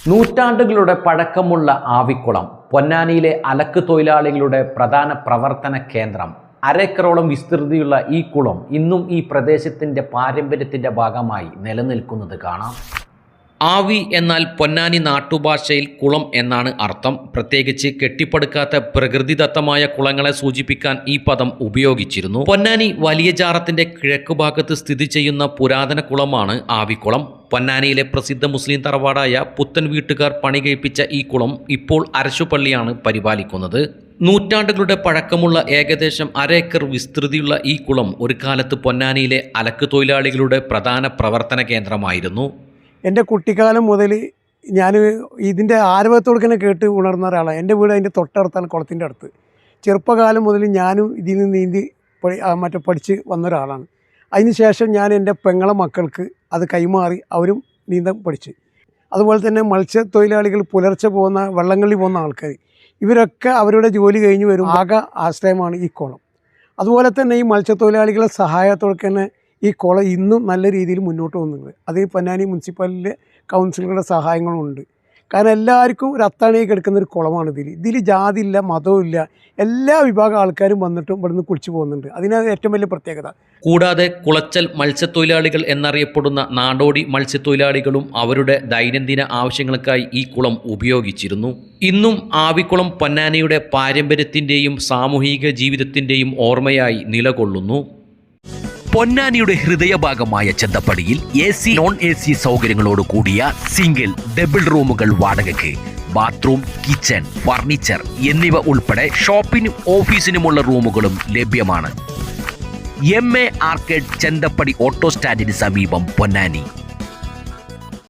നൂറ്റാണ്ടുകളുടെ പഴക്കമുള്ള ആവിക്കുളം പൊന്നാനിയിലെ അലക്ക് തൊഴിലാളികളുടെ പ്രധാന പ്രവർത്തന കേന്ദ്രം. അരേക്കറോളം വിസ്തൃതിയുള്ള ഈ കുളം ഇന്നും ഈ പ്രദേശത്തിൻ്റെ പാരമ്പര്യത്തിൻ്റെ ഭാഗമായി നിലനിൽക്കുന്നത് കാണാം. ആവി എന്നാൽ പൊന്നാനി നാട്ടുഭാഷയിൽ കുളം എന്നാണ് അർത്ഥം. പ്രത്യേകിച്ച് കെട്ടിപ്പടുക്കാത്ത പ്രകൃതിദത്തമായ കുളങ്ങളെ സൂചിപ്പിക്കാൻ ഈ പദം ഉപയോഗിച്ചിരുന്നു. പൊന്നാനി വലിയ ജാറത്തിന്റെ കിഴക്കുഭാഗത്ത് സ്ഥിതി ചെയ്യുന്ന പുരാതന കുളമാണ് ആവിക്കുളം. പൊന്നാനിയിലെ പ്രസിദ്ധ മുസ്ലിം തറവാടായ പുത്തൻ വീട്ടുകാർ പണി കഴിപ്പിച്ച ഈ കുളം ഇപ്പോൾ അരശുപള്ളിയാണ് പരിപാലിക്കുന്നത്. നൂറ്റാണ്ടുകളുടെ പഴക്കമുള്ള ഏകദേശം അരേക്കർ വിസ്തൃതിയുള്ള ഈ കുളം ഒരു കാലത്ത് പൊന്നാനിയിലെ അലക്ക് തൊഴിലാളികളുടെ പ്രധാന പ്രവർത്തന കേന്ദ്രമായിരുന്നു. എൻ്റെ കുട്ടിക്കാലം മുതൽ ഞാൻ ഇതിൻ്റെ ആരവത്തോടെ തന്നെ കേട്ട് ഉണർന്ന ഒരാളാണ്. എൻ്റെ വീട് അതിൻ്റെ തൊട്ടടുത്താണ്, കുളത്തിൻ്റെ അടുത്ത്. ചെറുപ്പകാലം മുതൽ ഞാനും ഇതിൽ നിന്ന് നീന്തി പഠിച്ച് വന്ന ഒരാളാണ്. അതിന് ശേഷം ഞാൻ എൻ്റെ പെങ്ങളെ മക്കൾക്ക് അത് കൈമാറി അവരും നീന്തം പഠിച്ച്. അതുപോലെ തന്നെ മത്സ്യത്തൊഴിലാളികൾ പുലർച്ചെ പോകുന്ന വള്ളങ്ങളിൽ പോകുന്ന ആൾക്കാർ, ഇവരൊക്കെ അവരുടെ ജോലി കഴിഞ്ഞ് വരും ആകെ ആശ്രയമാണ് ഈ കുളം. അതുപോലെ തന്നെ ഈ മത്സ്യത്തൊഴിലാളികളെ സഹായത്തോടെ തന്നെ ഈ കുളം ഇന്നും നല്ല രീതിയിൽ മുന്നോട്ട് പോകുന്നുണ്ട്. അത് പൊന്നാനി മുനിസിപ്പാലിറ്റിയിലെ കൗൺസിലുകളുടെ സഹായങ്ങളുമുണ്ട്. കാരണം എല്ലാവർക്കും ഒരു അത്താണിയൊക്കെ എടുക്കുന്ന ഒരു കുളമാണ് ഇതിൽ ജാതിയില്ല, മതവും ഇല്ല, എല്ലാ വിഭാഗം ആൾക്കാരും വന്നിട്ടും ഇവിടുന്ന് കുളിച്ചു പോകുന്നുണ്ട്. അതിനാണ് ഏറ്റവും വലിയ പ്രത്യേകത. കൂടാതെ കുളച്ചൽ മത്സ്യത്തൊഴിലാളികൾ എന്നറിയപ്പെടുന്ന നാടോടി മത്സ്യത്തൊഴിലാളികളും അവരുടെ ദൈനംദിന ആവശ്യങ്ങൾക്കായി ഈ കുളം ഉപയോഗിച്ചിരുന്നു. ഇന്നും ആവിക്കുളം പൊന്നാനിയുടെ പാരമ്പര്യത്തിൻ്റെയും സാമൂഹിക ജീവിതത്തിൻ്റെയും ഓർമ്മയായി നിലകൊള്ളുന്നു. പൊന്നാനിയുടെ ഹൃദയഭാഗമായ ചെന്തപ്പടിയിൽ AC, നോൺ AC സൗകര്യങ്ങളോട് കൂടിയ സിംഗിൾ, ഡബിൾ റൂമുകൾ വാടകയ്ക്ക്, ബാത്റൂം, കിച്ചൺ, ഫർണിച്ചർ എന്നിവ ഉൾപ്പെടെ ഷോപ്പിനും ഓഫീസിനുമുള്ള റൂമുകളും ലഭ്യമാണ്. MA ആർക്കേഡ്, ചെന്തപ്പടി ഓട്ടോ സ്റ്റാൻഡിന് സമീപം, പൊന്നാനി.